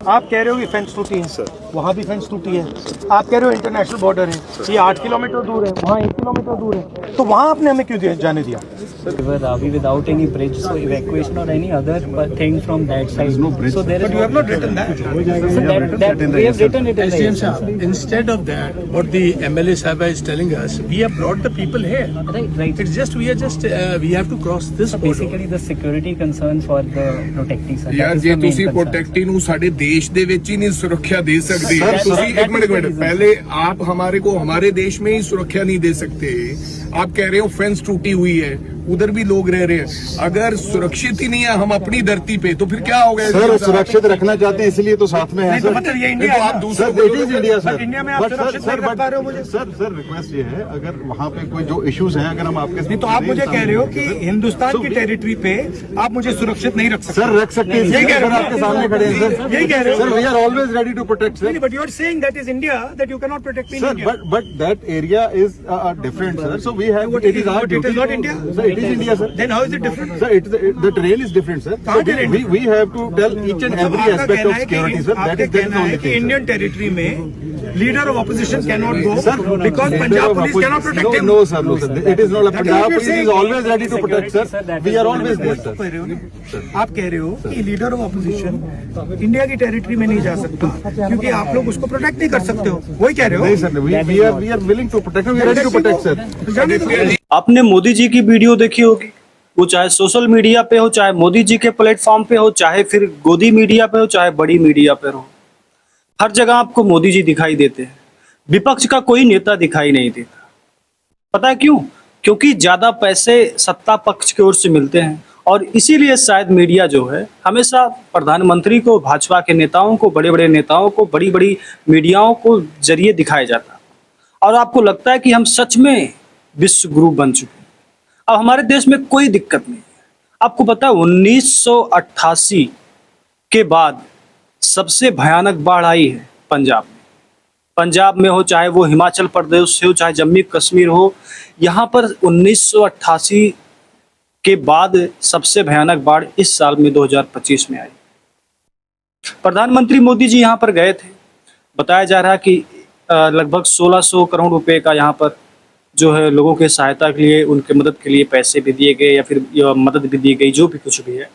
आप कह रहे हो कि फेंस टूटी है सर, वहाँ भी फेंस टूटी है। आप कह रहे हो इंटरनेशनल बॉर्डर है, ये 8 किलोमीटर दूर है, वहाँ 1 किलोमीटर दूर है, तो वहाँ आपने हमें क्यों जाने दिया? Ravi without any bridge, so evacuation or any other thing from that side. no bridge. So there is But you have not written that. So that we have written it in the SDM Sahab, instead of that, what the MLA Sahib is telling us, we have brought the people here. right. It's just we have to cross this border. Basically the security concern for the protecting sir. ਯਾਰ ਜੇ ਤੁਸੀਂ protectee ਨੂੰ ਸਾਡੇ ਦੇਸ਼ ਦੇ ਵਿੱਚ ਹੀ ਨਹੀਂ ਸੁਰੱਖਿਆ ਦੇ ਸਕਦੇ ਤੁਸੀਂ ਇੱਕ ਮਿੰਟ पहले आप हमारे को हमारे देश में ही सुरक्षा नहीं दे सकते। आप कह रहे हो फेंस टूटी हुई है, उधर भी लोग रह रहे हैं। अगर सुरक्षित ही नहीं है हम अपनी धरती पे तो फिर क्या हो गया? सर सुरक्षित रखना चाहते हैं इसलिए तो साथ में है नहीं, तो मतलब ये इंडिया है। आप दूसरे sir it is India sir. India में आप सुरक्षित नहीं रख पा रहे हो मुझे। सर रिक्वेस्ट ये है, अगर वहाँ पे कोई जो इश्यूज हैं अगर हम आपके नहीं तो आप मुझे कह रहे हो कि हिंदुस्तान की टेरिटरी पे आप मुझे सुरक्षित नहीं रख सकते। सर रख सकते हैं, यही कह रहे हो, आपके सामने खड़े हैं सर, यही कह रहे हो। Sir we are always ready to protect sir. But you are saying that is India, that you can not protect me in Sir, India. but that area is different, sir. So we have. It is not India. Sir, it is India, sir. Then how is it different? Sir, the terrain is different, sir. कहाँ So terrain we have to tell each and every आपका aspect कहना of है security, कि sir. That आपके is the कहना है only कि thing. Indian territory में leader of opposition can not go because Leader Punjab of police opposition- can not protect him. No, sir, no, sir. It is not. That is Punjab what you're police is saying. always ready to protect, sir. We are always there, sir. आप कह रहे हो कि leader of opposition India की territory में नहीं जा सकता क्योंकि आप लोग उसको प्रोटेक्ट नहीं कर सकते हो, वही कह रहे नहीं हो। sir, we are willing to protect. We are ready to protect, sir. जाने दो। आपने मोदी जी की वीडियो देखी होगी, वो चाहे सोशल मीडिया पे हो, चाहे मोदी जी के प्लेटफॉर्म पे हो, चाहे फिर गोदी मीडिया पे हो, चाहे बड़ी मीडिया पे हो, हर जगह आपको मोदी जी दिखाई देते हैं। विपक्ष का कोई नेता दिखाई नहीं देता। पता है क्यों? क्योंकि ज्यादा पैसे सत्ता पक्ष की ओर से मिलते हैं और इसीलिए शायद मीडिया जो है हमेशा प्रधानमंत्री को, भाजपा के नेताओं को, बड़े बड़े नेताओं को, बड़ी बड़ी मीडियाओं को जरिए दिखाया जाता है और आपको लगता है कि हम सच में विश्व गुरु बन चुके हैं। अब हमारे देश में कोई दिक्कत नहीं है। आपको पता है 1988 के बाद सबसे भयानक बाढ़ आई है पंजाब में। पंजाब में हो, चाहे वो हिमाचल प्रदेश से हो, चाहे जम्मू कश्मीर हो, यहाँ पर 1988 के बाद सबसे भयानक बाढ़ इस साल में 2025 में आई। प्रधानमंत्री मोदी जी यहाँ पर गए थे। बताया जा रहा है कि लगभग 1600 करोड़ रुपए का यहाँ पर जो है लोगों के सहायता के लिए, उनके मदद के लिए पैसे भी दिए गए या फिर मदद भी दी गई, जो भी कुछ भी है।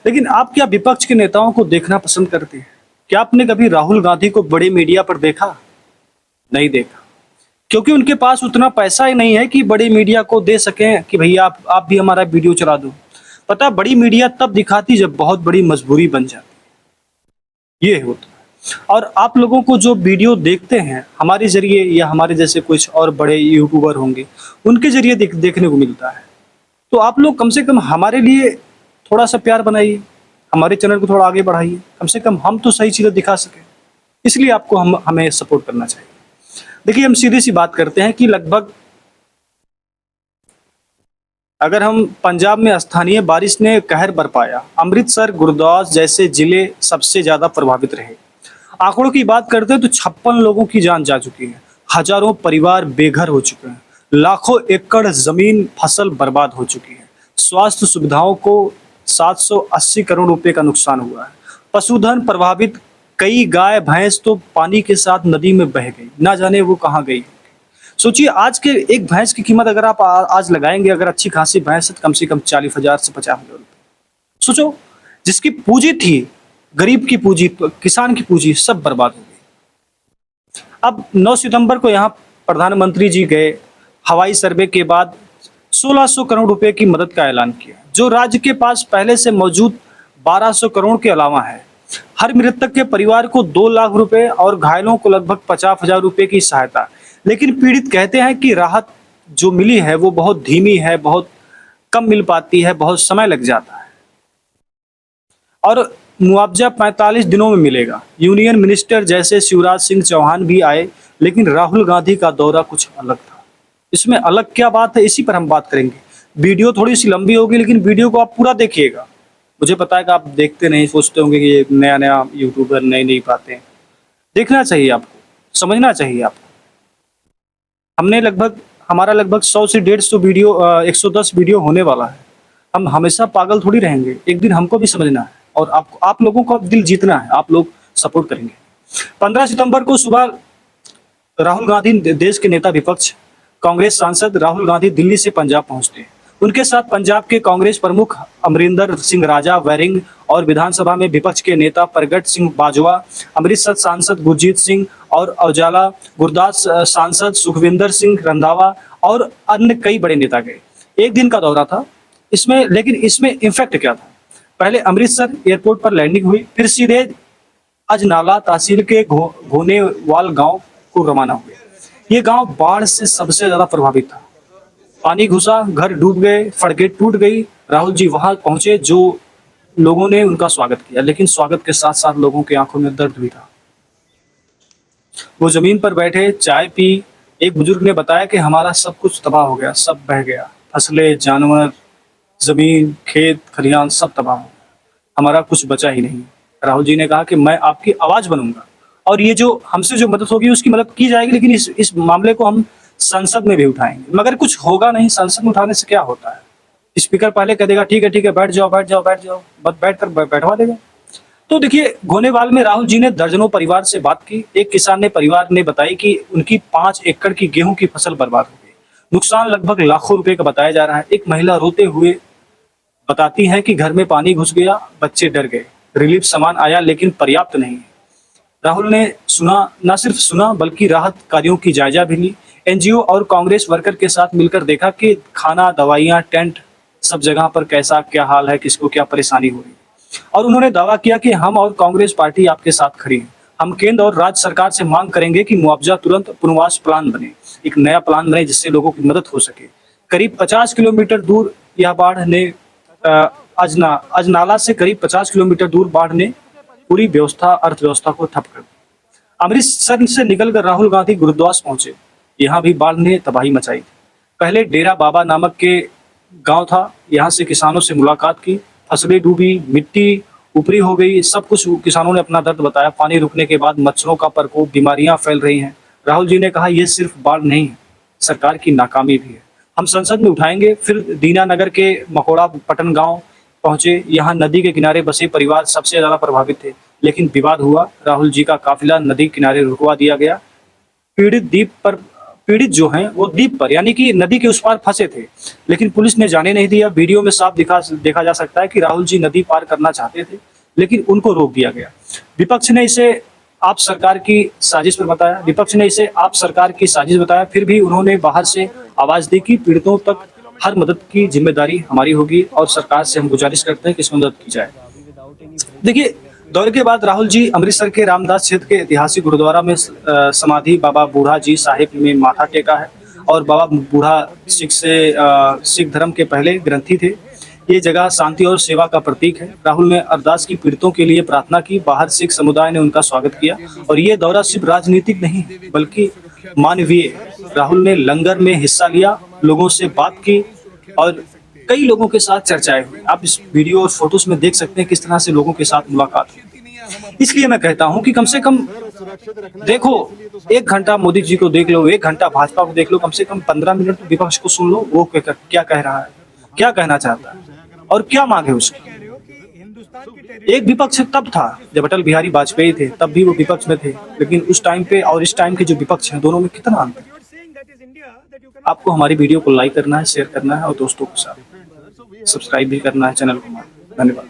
लेकिन आप क्या विपक्ष के नेताओं को देखना पसंद करते हैं? क्या आपने कभी राहुल गांधी को बड़े मीडिया पर देखा? नहीं देखा, क्योंकि उनके पास उतना पैसा ही नहीं है कि बड़ी मीडिया को दे सकें कि भैया आप भी हमारा वीडियो चला दो। पता, बड़ी मीडिया तब दिखाती जब बहुत बड़ी मजबूरी बन जाती, ये होता है। और आप लोगों को जो वीडियो देखते हैं हमारे जरिए या हमारे जैसे कुछ और बड़े यूट्यूबर होंगे उनके जरिए देखने को मिलता है। तो आप लोग कम से कम हमारे लिए थोड़ा सा प्यार बनाइए, हमारे चैनल को थोड़ा आगे बढ़ाइए, कम से कम हम तो सही चीज़ें दिखा सकें। इसलिए आपको हमें सपोर्ट करना चाहिए। देखिए, हम सीधी सी बात करते हैं कि लगभग अगर हम पंजाब में स्थानीय बारिश ने कहर बरपाया, अमृतसर, गुरदास जैसे जिले सबसे ज़्यादा प्रभावित रहे। आंकड़ों की बात करते हैं तो 56 लोगों की जान जा चुकी है, हजारों परिवार बेघर हो चुके हैं, लाखों एकड़ जमीन फसल बर्बाद हो चुकी है, स्वास्थ्य सुविधाओं को 780 करोड़ रुपए का नुकसान हुआ है, पशुधन प्रभावित, कई गाय भैंस तो पानी के साथ नदी में बह गई, ना जाने वो कहाँ गई। सोचिए, आज के एक भैंस की कीमत अगर आप आज लगाएंगे, अगर अच्छी खासी भैंस है, कम से कम 40,000 से 50,000 रुपये। सोचो, जिसकी पूंजी थी, गरीब की पूंजी, किसान की पूंजी, सब बर्बाद हो गई। अब 9 सितंबर को यहाँ प्रधानमंत्री जी गए, हवाई सर्वे के बाद 1600 करोड़ रुपए की मदद का ऐलान किया, जो राज्य के पास पहले से मौजूद 1200 करोड़ के अलावा है। हर मृतक के परिवार को 2 लाख रुपए और घायलों को लगभग 50,000 रुपए की सहायता। लेकिन पीड़ित कहते हैं कि राहत जो मिली है वो बहुत धीमी है, बहुत कम मिल पाती है, बहुत समय लग जाता है और मुआवजा 45 दिनों में मिलेगा। यूनियन मिनिस्टर जैसे शिवराज सिंह चौहान भी आए, लेकिन राहुल गांधी का दौरा कुछ अलग था। इसमें अलग क्या बात है, इसी पर हम बात करेंगे। वीडियो थोड़ी सी लंबी होगी, लेकिन वीडियो को आप पूरा देखिएगा। मुझे पता है कि आप देखते नहीं, सोचते होंगे कि ये नया यूट्यूबर नहीं पाते। देखना चाहिए आपको, समझना चाहिए आपको। हमने हमारा लगभग 100 से 150 वीडियो 110 वीडियो होने वाला है। हम हमेशा पागल थोड़ी रहेंगे, एक दिन हमको भी समझना है और आप लोगों का दिल जीतना है। आप लोग सपोर्ट करेंगे। 15 सितंबर को सुबह राहुल गांधी, देश के नेता विपक्ष कांग्रेस सांसद राहुल गांधी दिल्ली से पंजाब पहुंचते हैं। उनके साथ पंजाब के कांग्रेस प्रमुख अमरिंदर सिंह राजा वैरिंग और विधानसभा में विपक्ष के नेता प्रगट सिंह बाजवा, अमृतसर सांसद गुरजीत सिंह और औजाला, गुरदास सांसद सुखविंदर सिंह रंधावा और अन्य कई बड़े नेता गए। एक दिन का दौरा था इसमें, लेकिन इसमें इम्पैक्ट क्या था? पहले अमृतसर एयरपोर्ट पर लैंडिंग हुई, फिर सीधे अजनाला तहसील के घोनेवाल गांव को रवाना हुए। ये गांव बाढ़ से सबसे ज्यादा प्रभावित था। पानी घुसा, घर डूब गए, सड़कें टूट गई। राहुल जी वहां पहुंचे, जो लोगों ने उनका स्वागत किया, लेकिन स्वागत के साथ साथ लोगों की आंखों में दर्द भी था। वो जमीन पर बैठे, चाय पी। एक बुजुर्ग ने बताया कि हमारा सब कुछ तबाह हो गया, सब बह गया, फसलें, जानवर, जमीन, खेत खलिहान सब तबाह हो गया, हमारा कुछ बचा ही नहीं। राहुल जी ने कहा कि मैं आपकी आवाज बनूंगा और ये जो हमसे जो मदद होगी उसकी मदद की जाएगी, लेकिन इस मामले को हम संसद में भी उठाएंगे। मगर कुछ होगा नहीं, संसद में उठाने से क्या होता है? स्पीकर पहले कह देगा ठीक है बैठ जाओ, बस बैठवा देगा। तो देखिए, घोनेवाल में राहुल जी ने दर्जनों परिवार से बात की। एक किसान ने परिवार ने बताई कि उनकी 5 एकड़ की गेहूं की फसल बर्बाद हो गई, नुकसान लगभग लाखों रुपए का बताया जा रहा है। एक महिला रोते हुए बताती है कि घर में पानी घुस गया, बच्चे डर गए, रिलीफ सामान आया लेकिन पर्याप्त नहीं है। राहुल ने सुना, न सिर्फ सुना बल्कि राहत कार्यों की जायजा भी ली। एनजीओ और कांग्रेस वर्कर के साथ मिलकर देखा कि खाना, दवाइयां, टेंट सब जगह पर कैसा क्या हाल है, किसको क्या परेशानी हो रही है। और उन्होंने दावा किया कि हम और कांग्रेस पार्टी आपके साथ खड़ी है। हम केंद्र और राज्य सरकार से मांग करेंगे कि मुआवजा तुरंत पुनर्वास प्लान बने, एक नया प्लान बने जिससे लोगों की मदद हो सके। करीब 50 किलोमीटर दूर यह बाढ़ ने अजनाला से करीब 50 किलोमीटर दूर बाढ़ ने पूरी अर्थव्यवस्था को ठप कर दिया। अमृतसर से निकलकर राहुल गांधी गुरुद्वास पहुंचे, यहाँ भी बाढ़ ने तबाही मचाई थी। पहले डेरा बाबा नामक के गांव था, यहाँ से किसानों से मुलाकात की, फसलें डूबी, मिट्टी ऊपरी हो गई, सब कुछ किसानों ने अपना दर्द बताया। पानी रुकने के बाद मच्छरों का प्रकोप, बीमारियां फैल रही हैं। राहुल जी ने कहा ये सिर्फ बाढ़ नहीं है, सरकार की नाकामी भी है, हम संसद में उठाएंगे। फिर दीनानगर के मकोड़ा पटन गांव पहुंचे, यहाँ नदी के किनारे बसे परिवार सबसे ज्यादा प्रभावित थे, लेकिन विवाद हुआ। राहुल जी का काफिला नदी किनारे रुकवा दिया गया। पीड़ित जो हैं वो द्वीप पर यानी कि नदी के उस पार फंसे थे, लेकिन पुलिस ने जाने नहीं दिया। वीडियो में साफ देखा जा सकता है कि राहुल जी नदी पार करना चाहते थे, लेकिन उनको रोक दिया गया। विपक्ष ने इसे आप सरकार की साजिश बताया। फिर भी उन्होंने बाहर से आवाज दी कि पीड़ितों तक हर मदद की जिम्मेदारी हमारी होगी और सरकार से हम गुजारिश करते हैं कि इसमें मदद की जाए। देखिए, दौरे के बाद राहुल जी अमृतसर के रामदास क्षेत्र के ऐतिहासिक गुरुद्वारा में समाधि बाबा बूढ़ा जी साहिब में माथा टेका है। और बाबा बूढ़ा सिख धर्म के पहले ग्रंथी थे। ये जगह शांति और सेवा का प्रतीक है। राहुल ने अरदास की, पीड़ितों के लिए प्रार्थना की। बाहर सिख समुदाय ने उनका स्वागत किया और ये दौरा सिर्फ राजनीतिक नहीं बल्कि मानवीय। राहुल ने लंगर में हिस्सा लिया, लोगों से बात की और कई लोगों के साथ चर्चाएं हुई। आप इस वीडियो और फोटोज में देख सकते हैं किस तरह से लोगों के साथ मुलाकात हुई। इसलिए मैं कहता हूं कि कम से कम देखो, 1 घंटा मोदी जी को देख लो, 1 घंटा भाजपा को देख लो, कम से कम 15 मिनट विपक्ष को सुन लो, वो क्या कह रहा है, क्या कहना चाहता है और क्या मांग है उसकी। एक विपक्ष तब था जब अटल बिहारी वाजपेयी थे, तब भी वो विपक्ष में थे, लेकिन उस टाइम पे और इस टाइम के जो विपक्ष हैं दोनों में कितना अंतर। आपको हमारी वीडियो को लाइक करना है, शेयर करना है और दोस्तों के साथ सब्सक्राइब भी करना है चैनल को। धन्यवाद।